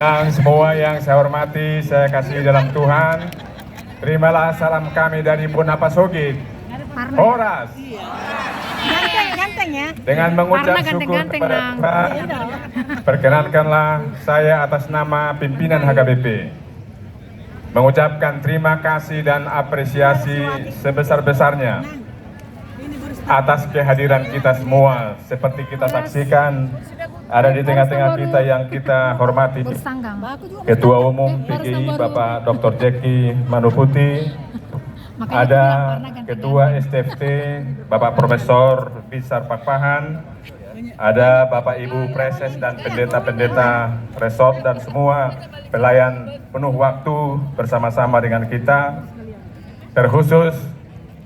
Yang semua yang saya hormati, saya kasih dalam Tuhan. Terimalah salam kami dari Bonapa Sogit, Horas. Ganteng ya. Dengan mengucap syukur kepada Tuhan, perkenankanlah saya atas nama pimpinan HKBP mengucapkan terima kasih dan apresiasi sebesar-besarnya atas kehadiran kita semua. Seperti kita saksikan, ada di tengah-tengah kita yang kita hormati Ketua Umum PGI Bapak Dr. Jeki Manuputi, ada Ketua STFT Bapak Profesor Bisar Pakpahan, ada Bapak Ibu Preses dan pendeta-pendeta resort dan semua pelayan penuh waktu bersama-sama dengan kita, terkhusus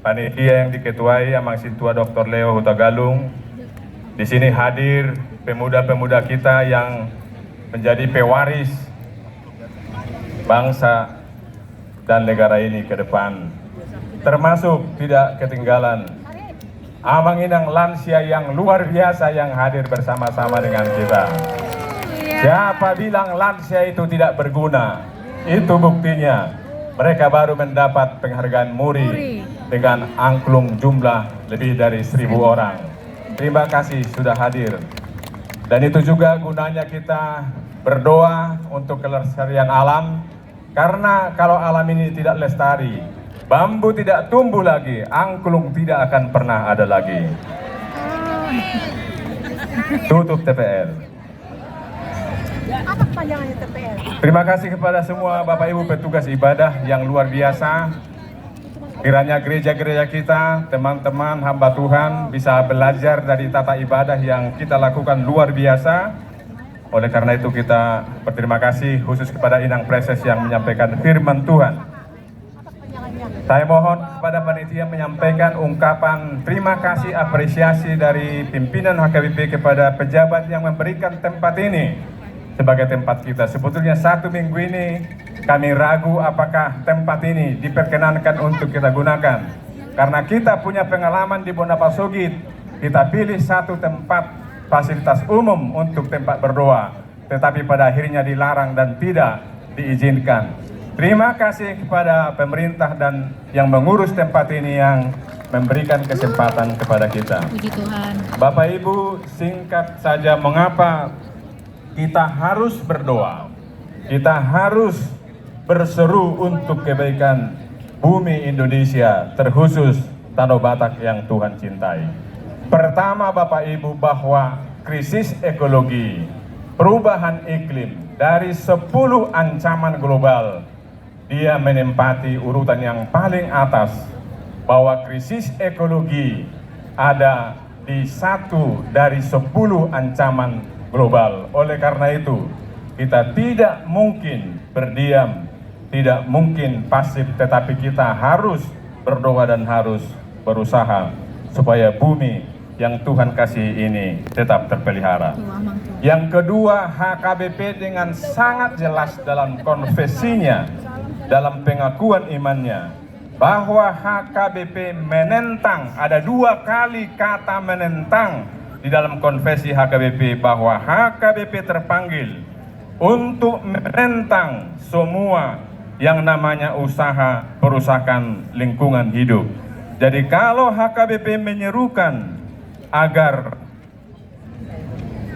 panitia yang diketuai Amang Sintua Dr. Leo Hutagalung. Di sini hadir pemuda-pemuda kita yang menjadi pewaris bangsa dan negara ini ke depan. Termasuk tidak ketinggalan Amang Inang lansia yang luar biasa yang hadir bersama-sama dengan kita. Siapa bilang lansia itu tidak berguna? Itu buktinya. Mereka baru mendapat penghargaan Muri dengan angklung jumlah lebih dari 1.000 orang. Terima kasih sudah hadir. Dan itu juga gunanya kita berdoa untuk kelestarian alam. Karena kalau alam ini tidak lestari, bambu tidak tumbuh lagi, angklung tidak akan pernah ada lagi. Tutup TPL. Apa kepanjangannya TPL? Terima kasih kepada semua Bapak Ibu petugas ibadah yang luar biasa. Kiranya gereja-gereja kita, teman-teman hamba Tuhan bisa belajar dari tata ibadah yang kita lakukan luar biasa. Oleh karena itu kita berterima kasih khusus kepada Inang Preses yang menyampaikan firman Tuhan. Saya mohon kepada panitia menyampaikan ungkapan terima kasih apresiasi dari pimpinan HKBP kepada pejabat yang memberikan tempat ini sebagai tempat kita. Sebetulnya 1 minggu ini kami ragu apakah tempat ini diperkenankan untuk kita gunakan. Karena kita punya pengalaman di Bonapa Sogit, kita pilih satu tempat fasilitas umum untuk tempat berdoa, tetapi pada akhirnya dilarang dan tidak diizinkan. Terima kasih kepada pemerintah dan yang mengurus tempat ini yang memberikan kesempatan kepada kita. Puji Tuhan. Bapak Ibu, singkat saja mengapa kita harus berdoa, kita harus berseru untuk kebaikan bumi Indonesia, terkhusus Tanah Batak yang Tuhan cintai. Pertama Bapak Ibu, bahwa krisis ekologi, perubahan iklim dari 10 ancaman global, dia menempati urutan yang paling atas, bahwa krisis ekologi ada di 1 dari 10 ancaman global. Oleh karena itu, kita tidak mungkin berdiam, tidak mungkin pasif, tetapi kita harus berdoa dan harus berusaha supaya bumi yang Tuhan kasih ini tetap terpelihara. Yang kedua, HKBP dengan sangat jelas dalam konfesinya, dalam pengakuan imannya, bahwa HKBP menentang, ada 2 kali kata menentang di dalam konfesi HKBP, bahwa HKBP terpanggil untuk menentang semua yang namanya usaha perusakan lingkungan hidup. Jadi kalau HKBP menyerukan agar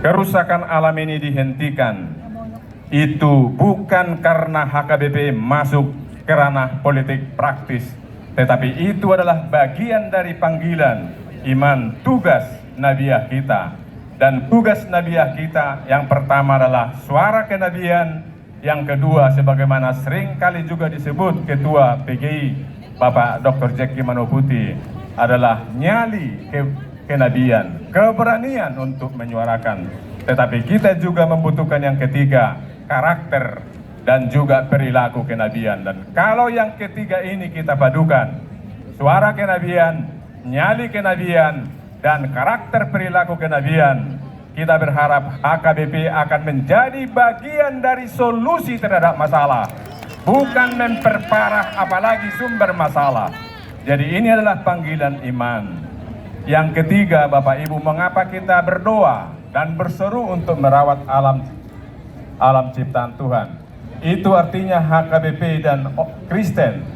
kerusakan alam ini dihentikan, itu bukan karena HKBP masuk ke ranah politik praktis, tetapi itu adalah bagian dari panggilan iman, tugas nabiah kita. Dan tugas nabiah kita yang pertama adalah suara kenabian, yang kedua sebagaimana sering kali juga disebut Ketua PGI Bapak Dr. Jeki Manuputi, adalah nyali kenabian, keberanian untuk menyuarakan. Tetapi kita juga membutuhkan yang ketiga, karakter dan juga perilaku kenabian. Dan kalau yang ketiga ini kita padukan, suara kenabian, nyali kenabian, dan karakter perilaku kenabian, kita berharap HKBP akan menjadi bagian dari solusi terhadap masalah, bukan memperparah apalagi sumber masalah. Jadi ini adalah panggilan iman. Yang ketiga, Bapak Ibu, mengapa kita berdoa dan berseru untuk merawat alam alam ciptaan Tuhan. Itu artinya HKBP dan Kristen,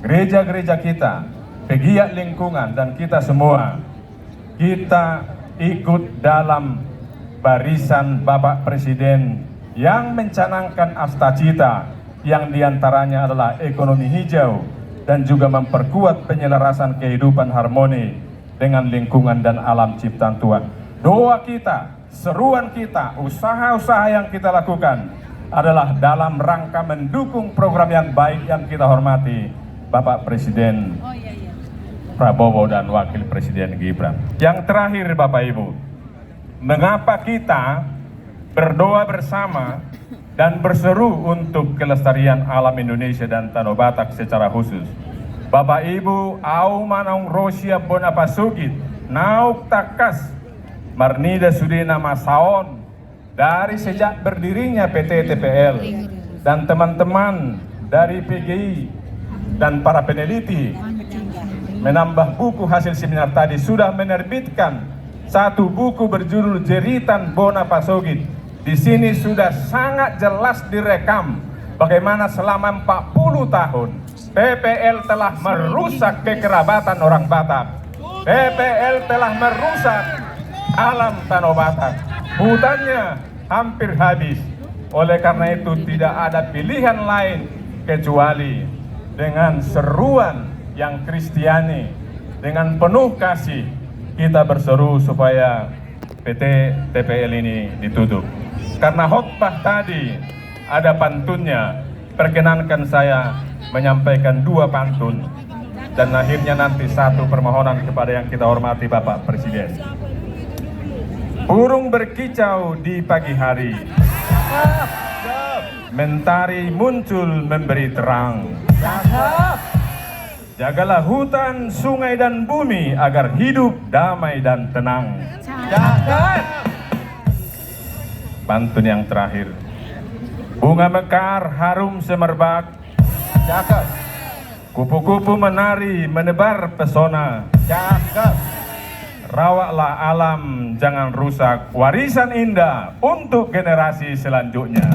gereja-gereja kita, pegiat lingkungan, dan kita semua, kita ikut dalam barisan Bapak Presiden yang mencanangkan astacita, yang diantaranya adalah ekonomi hijau dan juga memperkuat penyelarasan kehidupan harmoni dengan lingkungan dan alam ciptaan Tuhan. Doa kita, seruan kita, usaha-usaha yang kita lakukan adalah dalam rangka mendukung program yang baik yang kita hormati Bapak Presiden Prabowo dan Wakil Presiden Gibran. Yang terakhir Bapak Ibu, mengapa kita berdoa bersama dan berseru untuk kelestarian alam Indonesia dan Tanah Batak secara khusus? Bapak Ibu, au manong Rosia Bonapasugit, nauk takas, marnida sudina masaon, dari sejak berdirinya PT TPL dan teman-teman dari PGI dan para peneliti menambah buku hasil seminar tadi sudah menerbitkan satu buku berjudul Jeritan Bonapasugit. Di sini sudah sangat jelas direkam bagaimana selama 40 tahun TPL telah merusak kekerabatan orang Batak. TPL telah merusak alam Tanah Batak. Hutannya hampir habis. Oleh karena itu tidak ada pilihan lain kecuali dengan seruan yang Kristiani, dengan penuh kasih kita berseru supaya PT TPL ini ditutup. Karena khotbah tadi ada pantunnya, perkenankan saya menyampaikan 2 pantun dan akhirnya nanti 1 permohonan kepada yang kita hormati Bapak Presiden. Burung berkicau di pagi hari, mentari muncul memberi terang. Jagalah hutan, sungai dan bumi agar hidup damai dan tenang. Pantun yang terakhir. Bunga mekar harum semerbak, kupu-kupu menari menebar pesona. Rawatlah alam, jangan rusak warisan indah untuk generasi selanjutnya.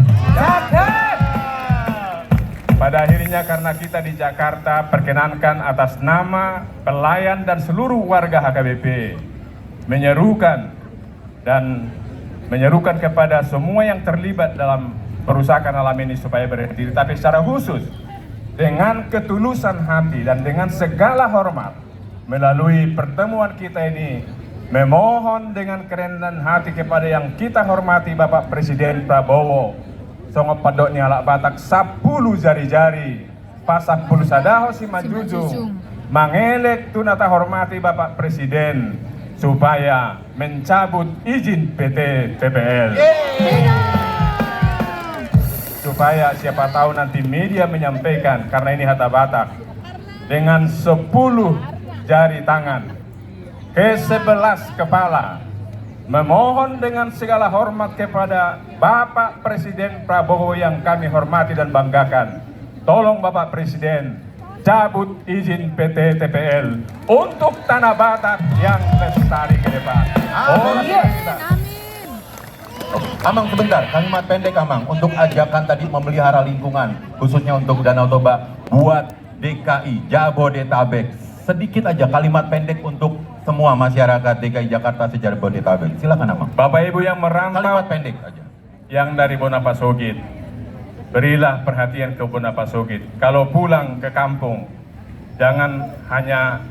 Pada akhirnya karena kita di Jakarta, perkenankan atas nama pelayan dan seluruh warga HKBP menyerukan kepada semua yang terlibat dalam perusakan alam ini supaya berhenti. Tapi secara khusus dengan ketulusan hati dan dengan segala hormat, melalui pertemuan kita ini memohon dengan kerendahan hati kepada yang kita hormati Bapak Presiden Prabowo, songo padoknya alak Batak 10 jari-jari, pasang puluh sadaho si majujung, mangelek tunata hormati Bapak Presiden supaya mencabut izin PT TPL. Supaya siapa tahu nanti media menyampaikan, karena ini harta Batak, dengan 10 jari tangan ke-11 kepala memohon dengan segala hormat kepada Bapak Presiden Prabowo yang kami hormati dan banggakan. Tolong Bapak Presiden cabut izin PT TPL untuk Tanah Batak yang lestari ke depan. Amang sebentar, kalimat pendek Amang untuk ajakan tadi memelihara lingkungan khususnya untuk Danau Toba buat DKI Jabodetabek. Sedikit aja kalimat pendek untuk semua masyarakat DKI Jakarta sejarah Jabodetabek. Silakan Amang. Bapak Ibu yang merantau, Kalimat pendek aja. yang dari Bonapasugit, berilah perhatian ke Bonapasugit. Kalau pulang ke kampung, jangan hanya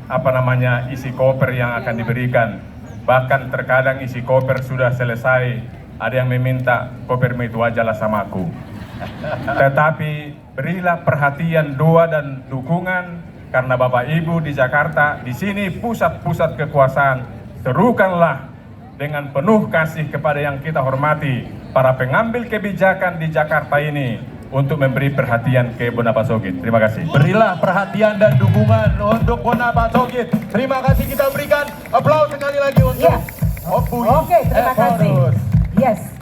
isi koper yang akan diberikan. Bahkan terkadang isi koper sudah selesai, ada yang meminta kopermu itu ajalah sama aku. Tetapi berilah perhatian, doa dan dukungan, karena Bapak Ibu di Jakarta, di sini pusat-pusat kekuasaan. Serukanlah dengan penuh kasih kepada yang kita hormati, para pengambil kebijakan di Jakarta ini, untuk memberi perhatian ke Bonapasugit. Terima kasih. Berilah perhatian dan dukungan untuk Bonapasugit. Terima kasih, kita berikan aplaus sekali lagi untuk Oke, terima kasih. Yes.